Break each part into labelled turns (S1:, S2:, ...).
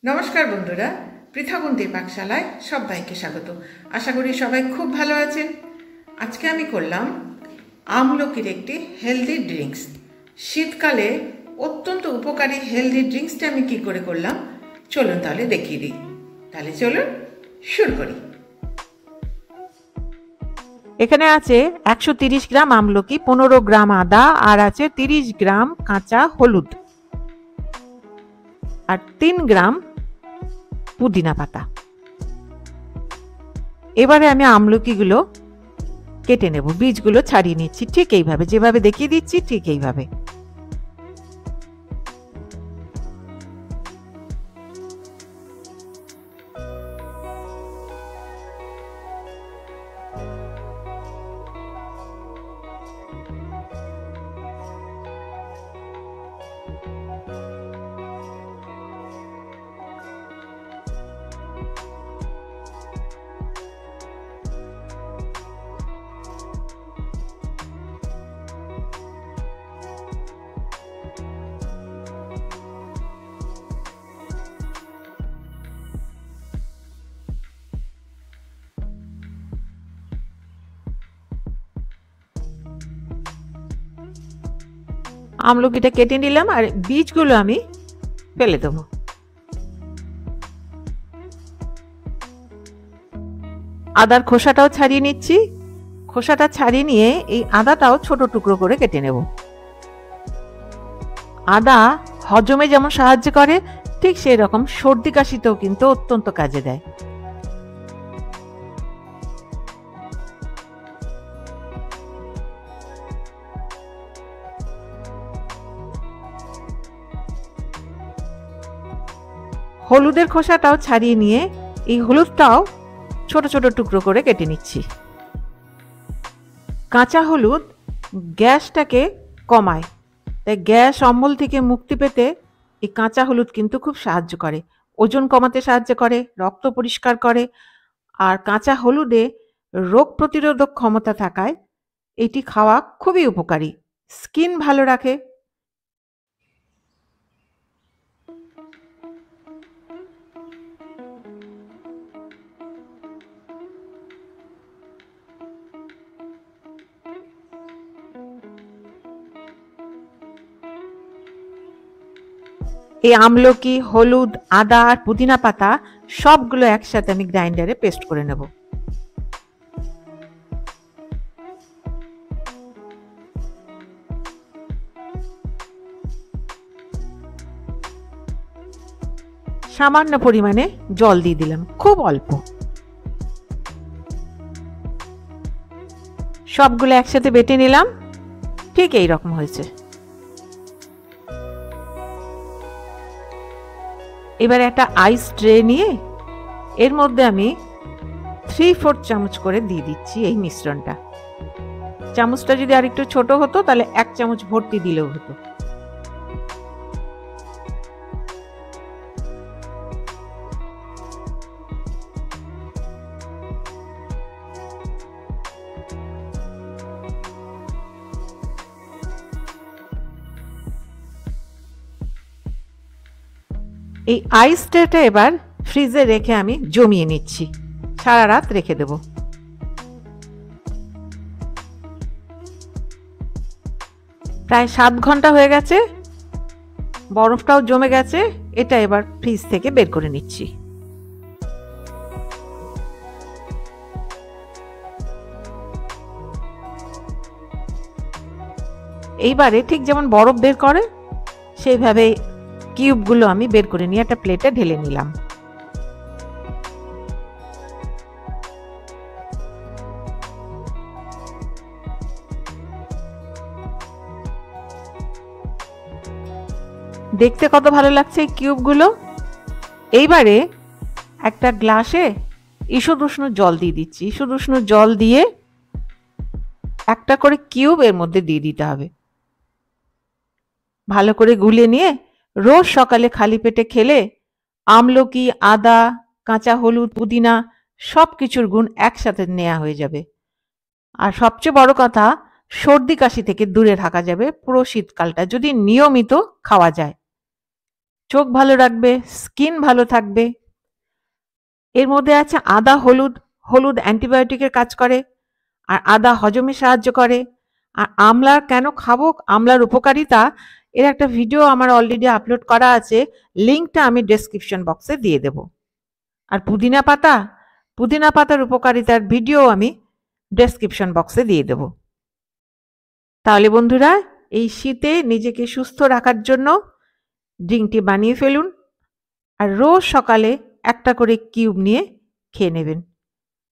S1: নমস্কার বন্ধুরা, পৃথাবন্তী পাকশালায় সবাইকে স্বাগত। আশা করি সবাই খুব ভালো আছেন। আজকে আমি করলাম আমলকির একটি হেলদি ড্রিঙ্কস। শীতকালে অত্যন্ত উপকারী হেলদি ড্রিঙ্কসটা আমি কি করে করলাম চলুন তাহলে দেখিয়ে দিই। তাহলে চলুন শুরু করি।
S2: এখানে আছে 130 গ্রাম আমলকি, 15 গ্রাম আদা, আর আছে 30 গ্রাম কাঁচা হলুদ, আর 3 গ্রাম পুদিনা পাতা। এবারে আমি আমলকিগুলো কেটে নেব, বীজগুলো ছাড়িয়ে নিচ্ছি ঠিক এইভাবে, যেভাবে দেখিয়ে দিচ্ছি ঠিক এইভাবে। আমলকিটা কেটে নিলাম আর বীজগুলো আমি ফেলে দেবো। আদার খোসাটাও ছাড়িয়ে নিচ্ছি। খোসাটা ছাড়িয়ে নিয়ে এই আদাটাও ছোট টুকরো করে কেটে নেব। আদা হজমে যেমন সাহায্য করে, ঠিক সেই রকম সর্দি কাশিতেও কিন্তু অত্যন্ত কাজে দেয়। হলুদের খোসাটাও ছাড়িয়ে নিয়ে এই হলুদটাও ছোট ছোট টুকরো করে কেটে নিচ্ছি। কাঁচা হলুদ গ্যাসটাকে কমায়, তাই গ্যাস অম্বল থেকে মুক্তি পেতে এই কাঁচা হলুদ কিন্তু খুব সাহায্য করে। ওজন কমাতে সাহায্য করে, রক্ত পরিষ্কার করে, আর কাঁচা হলুদে রোগ প্রতিরোধক ক্ষমতা থাকায় এটি খাওয়া খুবই উপকারী। স্কিন ভালো রাখে। এই আমলকি, হলুদ, আদা আর পুদিনা পাতা সবগুলো একসাথে আমি গ্রাইন্ডারে পেস্ট করে নেব। সামান্য পরিমাণে জল দিয়ে দিলাম, খুব অল্প। সবগুলো একসাথে বেটে নিলাম, ঠিক এই রকম হয়েছে। এবার একটা আইস ট্রে নিয়ে এর মধ্যে আমি 3/4 চামচ করে দিয়ে দিচ্ছি এই মিশ্রণটা। চামচটা যদি আরেকটু ছোট হতো তাহলে 1 চামচ ভর্তি দিলেও হতো। এই আইস ট্রেটা এবার ফ্রিজে রেখে আমি জমিয়ে নিচ্ছি, সারা রাত রেখে দেব। প্রায় 7 ঘন্টা হয়ে গেছে, বরফটাও জমে গেছে। এটা এবার ফ্রিজ থেকে বের করে নিচ্ছি। এইবারে ঠিক যেমন বরফ বের করে সেইভাবে কিউবগুলো আমি বের করে নিয়ে একটা প্লেটে ঢেলে নিলাম। দেখতে কত ভালো লাগছে এই কিউবগুলো। এইবারে একটা গ্লাসে ঈষৎ উষ্ণ জল দিয়ে দিচ্ছি। ঈষৎ উষ্ণ জল দিয়ে একটা করে কিউব এর মধ্যে দিয়ে দিতে হবে। ভালো করে গুলিয়ে নিয়ে রোজ সকালে খালি পেটে খেলে আমলকি, আদা, কাঁচা হলুদ, পুদিনা সব কিছুর গুণ একসাথে নেওয়া হয়ে যাবে। আর সবচেয়ে বড় কথা, সর্দি কাশি থেকে দূরে থাকা যাবে পুরো শীতকালটা, যদি নিয়মিত খাওয়া যায়। চোখ ভালো রাখবে, স্কিন ভালো থাকবে। এর মধ্যে আছে আদা, হলুদ। হলুদ অ্যান্টিবায়োটিকের কাজ করে, আর আদা হজমে সাহায্য করে। আর আমলা কেন খাবো, আমলার উপকারিতা, এর একটা ভিডিও আমার অলরেডি আপলোড করা আছে, লিঙ্কটা আমি ডেসক্রিপশন বক্সে দিয়ে দেব। আর পুদিনা পাতা, পুদিনা পাতার উপকারিতার ভিডিও আমি ডেসক্রিপশন বক্সে দিয়ে দেব। তাহলে বন্ধুরা, এই শীতে নিজেকে সুস্থ রাখার জন্য ড্রিঙ্কটি বানিয়ে ফেলুন, আর রোজ সকালে একটা করে কিউব নিয়ে খেয়ে নেবেন।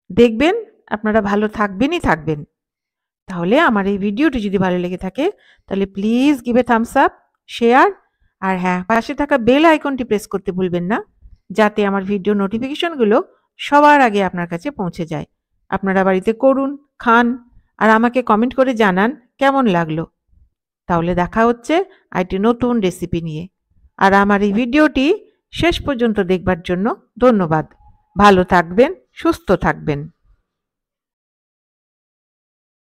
S2: দেখবেন আপনারা ভালো থাকবেনই থাকবেন। তাহলে আমার এই ভিডিওটি যদি ভালো লেগে থাকে তাহলে please give a thumbs up, share, আর হ্যাঁ, পাশে থাকা বেল আইকনটি প্রেস করতে ভুলবেন না, যাতে আমার ভিডিও নোটিফিকেশনগুলো সবার আগে আপনার কাছে পৌঁছে যায়। আপনারা বাড়িতে করুন, খান, আর আমাকে কমেন্ট করে জানান কেমন লাগলো। তাহলে দেখা হচ্ছে একটি নতুন রেসিপি নিয়ে। আর আমার এই ভিডিওটি শেষ পর্যন্ত দেখবার জন্য ধন্যবাদ। ভালো থাকবেন, সুস্থ থাকবেন।